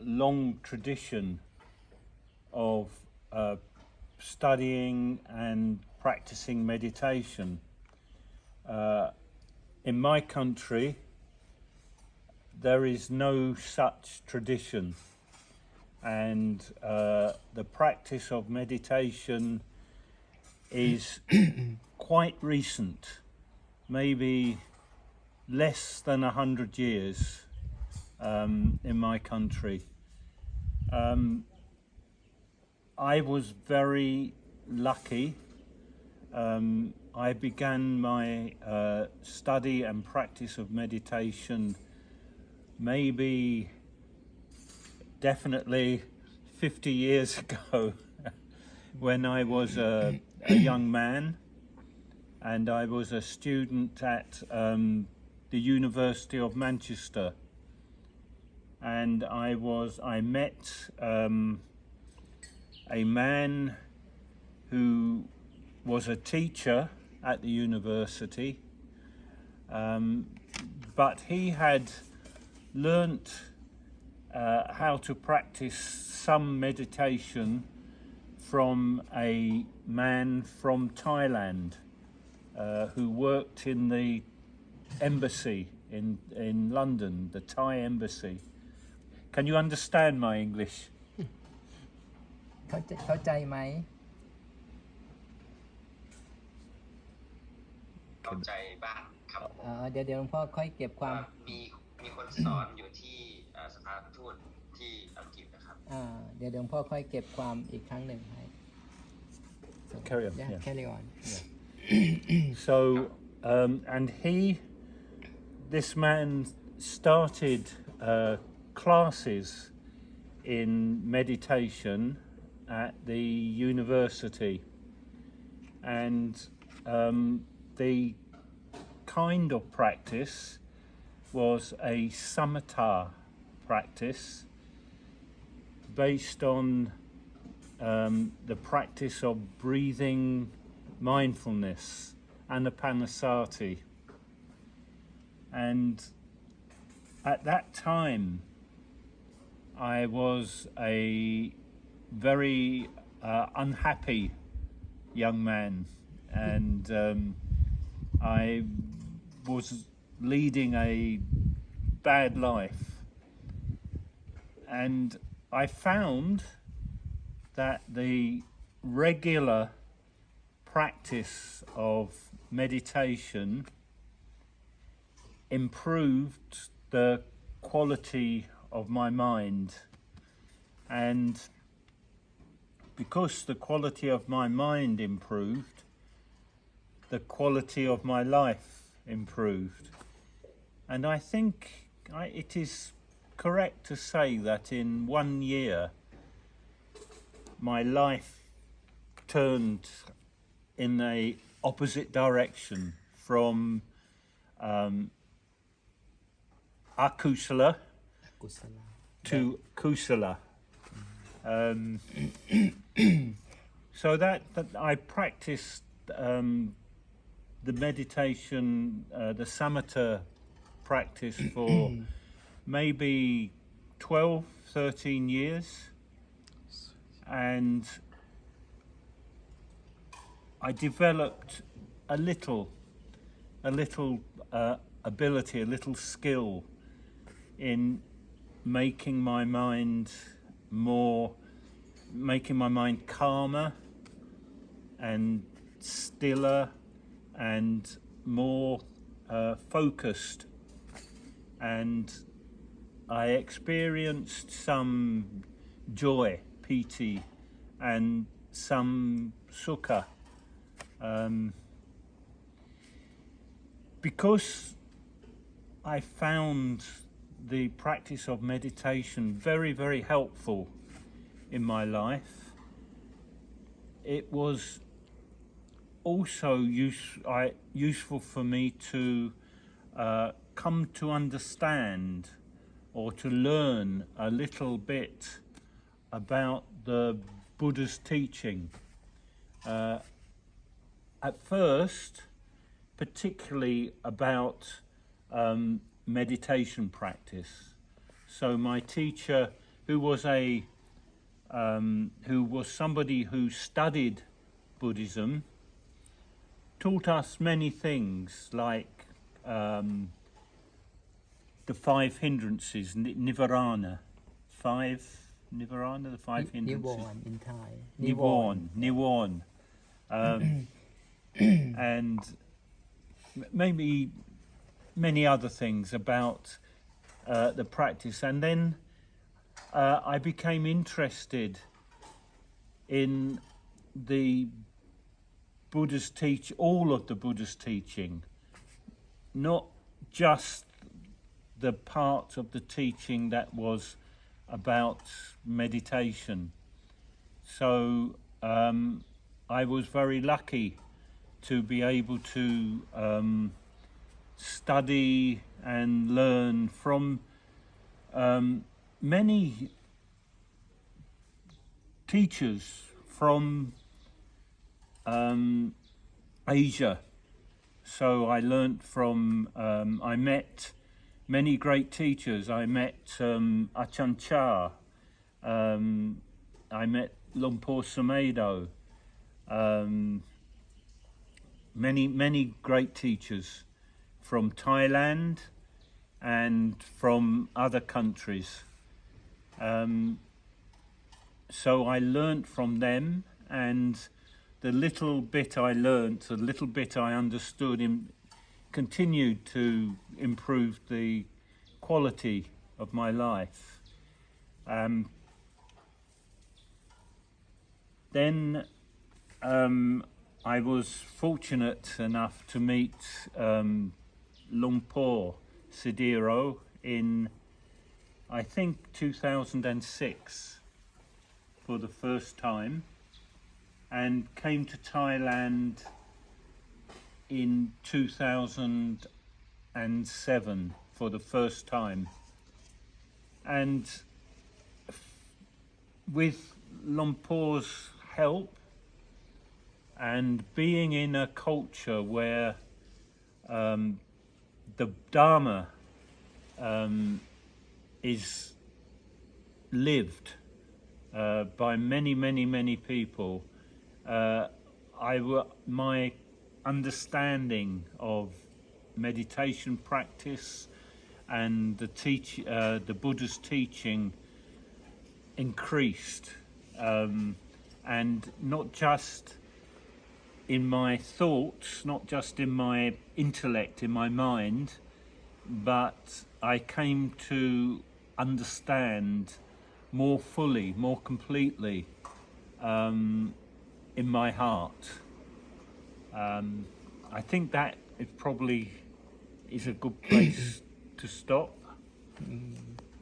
long tradition of studying and practicing meditation. In my country, there is no such tradition, and the practice of meditation is quite recent, maybe less than 100 years in my country. I was very lucky. I began my study and practice of meditation maybe definitely 50 years ago when I was a young man, and I was a student at the University of Manchester, and I met a man who was a teacher at the university, but he had learnt how to practice some meditation from a man from Thailand who worked in the embassy in London, the Thai embassy. Can you understand my English? เข้าใจไหมเข้าใจบ้างครับผม เดี๋ยวหลวงพ่อค่อยเก็บความมีคนสอนอยู่ที่สถานทูตที่อังกฤษนะครับเดี๋ยวหลวงพ่อค่อยเก็บความอีกครั้งหนึ่งให้ Carry on. Yeah, carry on. So, and this man started classes in meditation at the university, and the kind of practice was a samatha practice based on the practice of breathing mindfulness, anapanasati. And at that time, I was a very unhappy young man, and I was leading a bad life. And I found that the regular practice of meditation improved the quality of my mind, and because the quality of my mind improved, the quality of my life improved. And I think it is correct to say that in 1 year my life turned in a opposite direction from akusala to kusala. So that I practiced the meditation, the samatha practice for maybe 12, 13 years, and I developed a little ability, a little skill in making my mind calmer and stiller and more focused, and I experienced some joy, piti, and some sukha. Because I found the practice of meditation very, very helpful in my life, it was also useful for me to come to understand or to learn a little bit about the Buddha's teaching. At first, particularly about meditation practice. So my teacher who was somebody who studied Buddhism, taught us many things like the 5 hindrances, Nivarana, the 5 hindrances. Nivarn in Thai. Nivarn. And maybe many other things about the practice. And then I became interested in the Buddha's all of the Buddha's teaching, not just the part of the teaching that was about meditation. So I was very lucky to be able to study and learn from many teachers from Asia. So I learnt from, I met many great teachers. I met Ajahn Chah, I met Lumpur Sumedho, many great teachers from Thailand and from other countries. So I learnt from them, and the little bit I learnt, the little bit I understood, continued to improve the quality of my life. Then I was fortunate enough to meet Lumpur Sidiro in, I think, 2006 for the first time, and came to Thailand in 2007 for the first time. And with Lumpur's help and being in a culture where the Dharma is lived by many people, my understanding of meditation practice and the Buddha's teaching increased, and not just in my thoughts, not just in my intellect, in my mind, but I came to understand more fully, more completely in my heart. I think that it probably is a good place to stop.